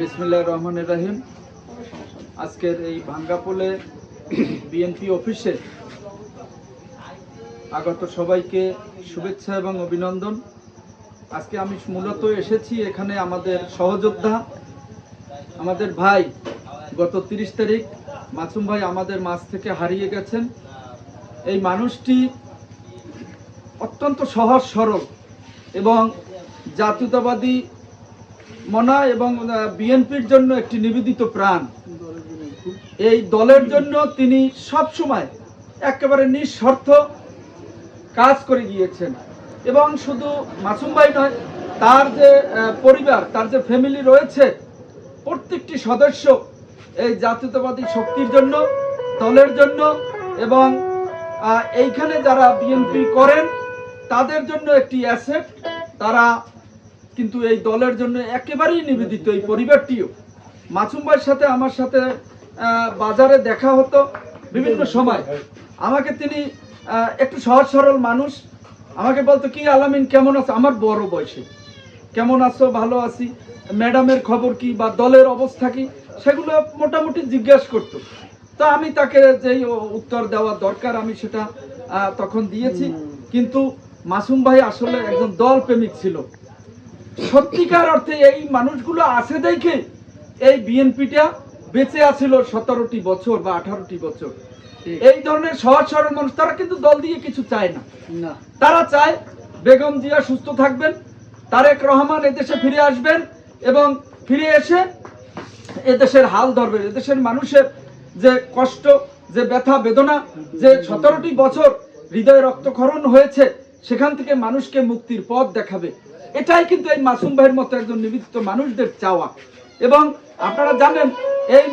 বিসমিল্লাহির রহমানির রহিম। আজকের এই ভাঙ্গাপোলে বিএনপি অফিসে আগত সবাইকে শুভেচ্ছা এবং অভিনন্দন। আজকে আমি মূলত এসেছি এখানে আমাদের সহযোদ্ধা, আমাদের ভাই গত 30 তারিখ মাসুম ভাই আমাদের মাঝ থেকে হারিয়ে গেছেন। এই মানুষটি অত্যন্ত সহজ সরল এবং জাতীয়তাবাদী মনা এবং বিএনপির জন্য একটি নিবেদিত প্রাণ। এই দলের জন্য তিনি সব সময় একেবারে নিঃস্বার্থ কাজ করে গিয়েছেন এবং শুধু মাসুম ভাই নয়, তার যে পরিবার, তার যে ফ্যামিলি রয়েছে, প্রত্যেকটি সদস্য এই জাতীয়তাবাদী শক্তির জন্য, দলের জন্য এবং এইখানে যারা বিএনপি করেন তাদের জন্য একটি অ্যাসেট। তারা কিন্তু এই দলের জন্য একেবারেই নিবেদিত। এই পরিবারটিও মাসুম ভাইয়ের সাথে আমার সাথে বাজারে দেখা হতো বিভিন্ন সময়। আমাকে তিনি একটু সহজ সরল মানুষ, আমাকে বলতো কি আলামিন কেমন আছো, আমার বড় বয়সে, কেমন আছো, ভালো আছি, ম্যাডামের খবর কি বা দলের অবস্থা কি, সেগুলো মোটামুটি জিজ্ঞাসা করতো। তো আমি তাকে যেই উত্তর দেওয়া দরকার আমি সেটা তখন দিয়েছি। কিন্তু মাসুম ভাই আসলে একজন দল প্রেমিক ছিল। সত্যিকার অর্থে এই মানুষগুলো আছে দেখে এই বিএনপিটা বেঁচে আছিল 17টি বছর বা 18টি বছর। এই ধরনের সহজ সরল মানুষ, তারা কিন্তু দল দিয়ে কিছু চায় না। তারা চায় বেগম জিয়া সুস্থ থাকবেন, তারেক রহমান এদেশে ফিরে আসবেন এবং ফিরে এসে এদেশের হাল ধরবেন। এদেশের মানুষের যে কষ্ট, যে ব্যথা বেদনা, যে 17টি বছর হৃদয়ে রক্তক্ষরণ হয়েছে, সেখান থেকে মানুষকে মুক্তির পথ দেখাবে। এটাই কিন্তু এই মাসুম ভাইয়ের মতো একজন নিবেদিত মানুষদের চাওয়া। এবং আপনারা জানেন এই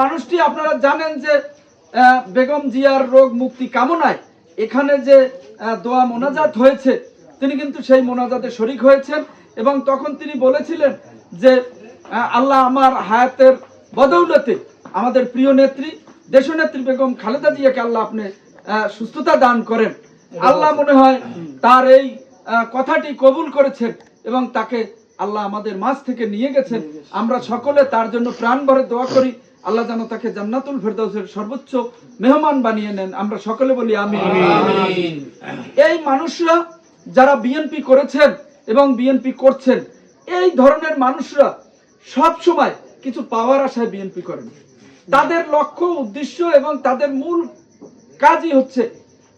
মানুষটি আপনারা জানেন যে বেগম জিয়ার রোগ মুক্তি কামনায় এখানে যে দোয়া মোনাজাত হয়েছে, তিনি কিন্তু সেই মোনাজাতে শরীক হয়েছেন এবং তখন তিনি বলেছিলেন যে আল্লাহ আমার হায়াতের বদৌলতে আমাদের প্রিয় নেত্রী, দেশনেত্রী বেগম খালেদা জিয়াকে আল্লাহ আপনি সুস্থতা দান করেন। আল্লাহ মনে হয় তার এই কথাটি কবুল করেছেন এবং তাকে আল্লাহ আমাদের মাঝ থেকে নিয়ে গেছেন। আমরা সকলে তার জন্য প্রাণ ভরে দোয়া করি, আল্লাহ যেন তাকে জান্নাতুল ফেরদাউসের সর্বোচ্চ মেহমান বানিয়ে নেন। আমরা সকলে বলি আমিন। এই মানুষরা যারা বিএনপি করেছেন এবং বিএনপি করছেন, এই ধরনের মানুষরা সব সময় কিছু পাওয়ার আশায় বিএনপি করেন। তাদের লক্ষ্য উদ্দেশ্য এবং তাদের মূল কাজই হচ্ছে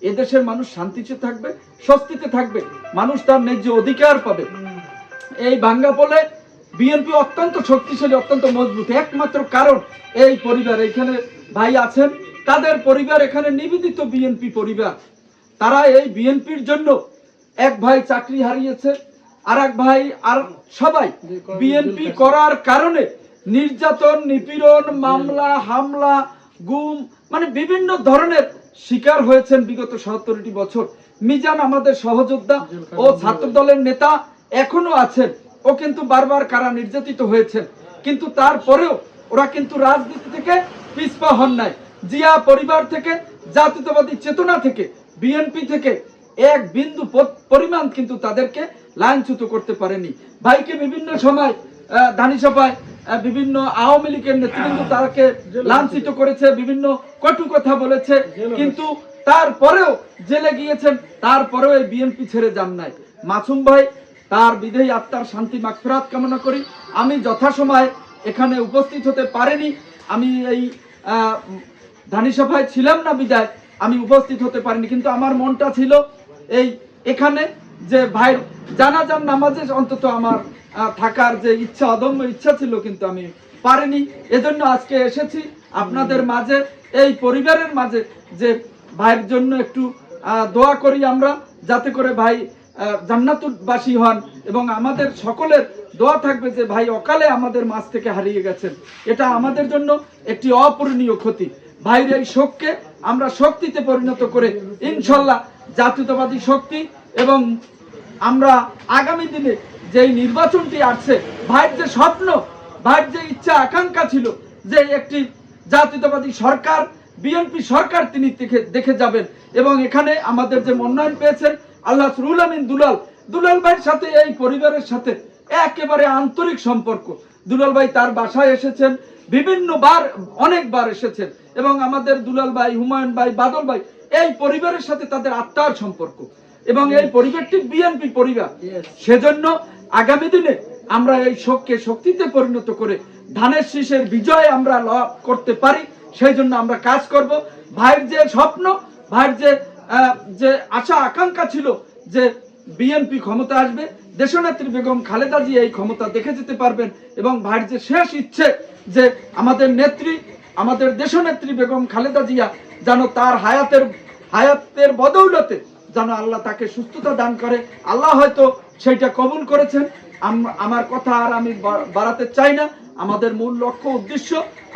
এদেশের মানুষ শান্তিতে থাকবে, স্বস্তিতে থাকবে, মানুষ তার ন্যায্য অধিকার পাবে। এই ভাঙ্গাপোলে বিএনপি অত্যন্ত শক্তিশালী, অত্যন্ত মজবুত। একমাত্র কারণ এই পরিবার, এখানে ভাই আছেন, তাদের পরিবার এখানে নিবেদিত বিএনপি পরিবার। তারা এই বিএনপির জন্য, এক ভাই চাকরি হারিয়েছে, আর এক ভাই, আর সবাই বিএনপি করার কারণে নির্যাতন, নিপীড়ন, মামলা, হামলা, গুম, মানে বিভিন্ন ধরনের শিকার হয়েছেন বিগত 77টি বছর। মিজান আমাদের সহযোদ্ধা ও ছাত্র দলের নেতা এখনো আছেন, ও কিন্তু বারবার কারা নির্যাতিত হয়েছেন, কিন্তু তারপরেও ওরা কিন্তু রাজনীতি থেকে পিছপা হন নাই। জিয়া পরিবার থেকে, জাতীয়তাবাদী চেতনা থেকে, বিএনপি থেকে এক বিন্দু পরিমাণ কিন্তু তাদেরকে লাইনচ্যুত করতে পারেনি। ভাইকে বিভিন্ন সময় ধানিসভায় বিভিন্ন আওয়ামী লীগের নেতৃবৃন্দ তাকে লাঞ্ছিত করেছে, বিভিন্ন কটু কথা বলেছে, কিন্তু তারপরেও জেলে গিয়েছেন, তারপরেও এই বিএনপি ছেড়ে যান নাই। মাসুম ভাই, তার বিদেহী আত্মার শান্তি মাগফিরাত কামনা করি। আমি যথাসময়ে এখানে উপস্থিত হতে পারিনি, আমি এই ধানিসভায় ছিলাম না বিদায় আমি উপস্থিত হতে পারিনি, কিন্তু আমার মনটা ছিল এই এখানে যে ভাইয়ের জানাজার নামাজে অন্তত আমার থাকার যে ইচ্ছা, অদম্য ইচ্ছা ছিল, কিন্তু আমি পারিনি। এজন্য আজকে এসেছি আপনাদের মাঝে, এই পরিবারের মাঝে, যে ভাইয়ের জন্য একটু দোয়া করি আমরা, যাতে করে ভাই জান্নাতুবাসী হন। এবং আমাদের সকলের দোয়া থাকবে যে ভাই অকালে আমাদের মাঝ থেকে হারিয়ে গেছেন, এটা আমাদের জন্য একটি অপূরণীয় ক্ষতি। ভাইয়ের এই শোককে আমরা শক্তিতে পরিণত করে ইনশাল্লাহ জাতীয়তাবাদী শক্তি, এবং আমরা আগামী দিনে যেই নির্বাচনটি আসছে, ভাইয়ের যে স্বপ্ন, ভাইয়ের যে ইচ্ছা আকাঙ্ক্ষা ছিল যে একটি জাতীয়তাবাদী সরকার, বিএনপি সরকার তিনি দেখে যাবেন। এবং এখানে আমাদের যে মনোনয়ন পেয়েছেন আল্লাহ রুহুল আমিন দুলাল ভাইয়ের সাথে, এই পরিবারের সাথে একেবারে আন্তরিক সম্পর্ক। দুলাল ভাই তার বাসায় এসেছেন, বিভিন্নবার অনেকবার এসেছেন, এবং আমাদের দুলাল ভাই, হুমায়ুন ভাই, বাদল ভাই, এই পরিবারের সাথে তাদের আত্মার সম্পর্ক, এবং এই পরিবারটি বিএনপি পরিবার। সেজন্য আগামী দিনে আমরা এই শোককে শক্তিতে পরিণত করে ধানের শীষের বিজয় আমরা লাভ করতে পারি, সেই জন্য আমরা কাজ করব। ভাইয়ের যে স্বপ্ন, ভাইয়ের যে আশা আকাঙ্ক্ষা ছিল যে বিএনপি ক্ষমতা আসবে, দেশনেত্রী বেগম খালেদা জিয়া এই ক্ষমতা দেখে যেতে পারবেন, এবং ভাইয়ের যে শেষ ইচ্ছে যে আমাদের নেত্রী, আমাদের দেশনেত্রী বেগম খালেদা জিয়া যেন তার হায়াতের বদৌলতে যেন আল্লাহ তাকে সুস্থতা দান করে। আল্লাহ হয়তো সেইটা কবুল করেছেন। আমার কথা আর আমি বাড়াতে চাই না। আমাদের মূল লক্ষ্য উদ্দেশ্য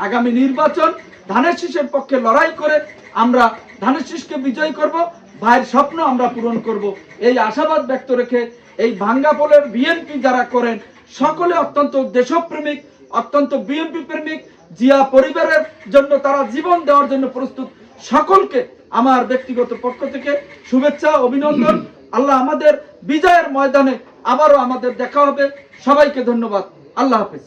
আগামী নির্বাচন, ধানের শীষের পক্ষে লড়াই করে আমরা ধানের শীষকে বিজয় করব, ভাইয়ের স্বপ্ন আমরা পূরণ করব, এই আশাবাদ ব্যক্ত রেখে এই ভাঙ্গাপোলের বিএনপি যারা করেন সকলে অত্যন্ত দেশপ্রেমিক, অত্যন্ত বিএনপি প্রেমিক, জিয়া পরিবারের জন্য তারা জীবন দেওয়ার জন্য প্রস্তুত। সকলকে আমার ব্যক্তিগত পক্ষ থেকে শুভেচ্ছা, অভিনন্দন। আল্লাহ আমাদের বিজয়ের ময়দানে আবারও আমাদের দেখা হবে। সবাইকে ধন্যবাদ। আল্লাহ হাফেজ।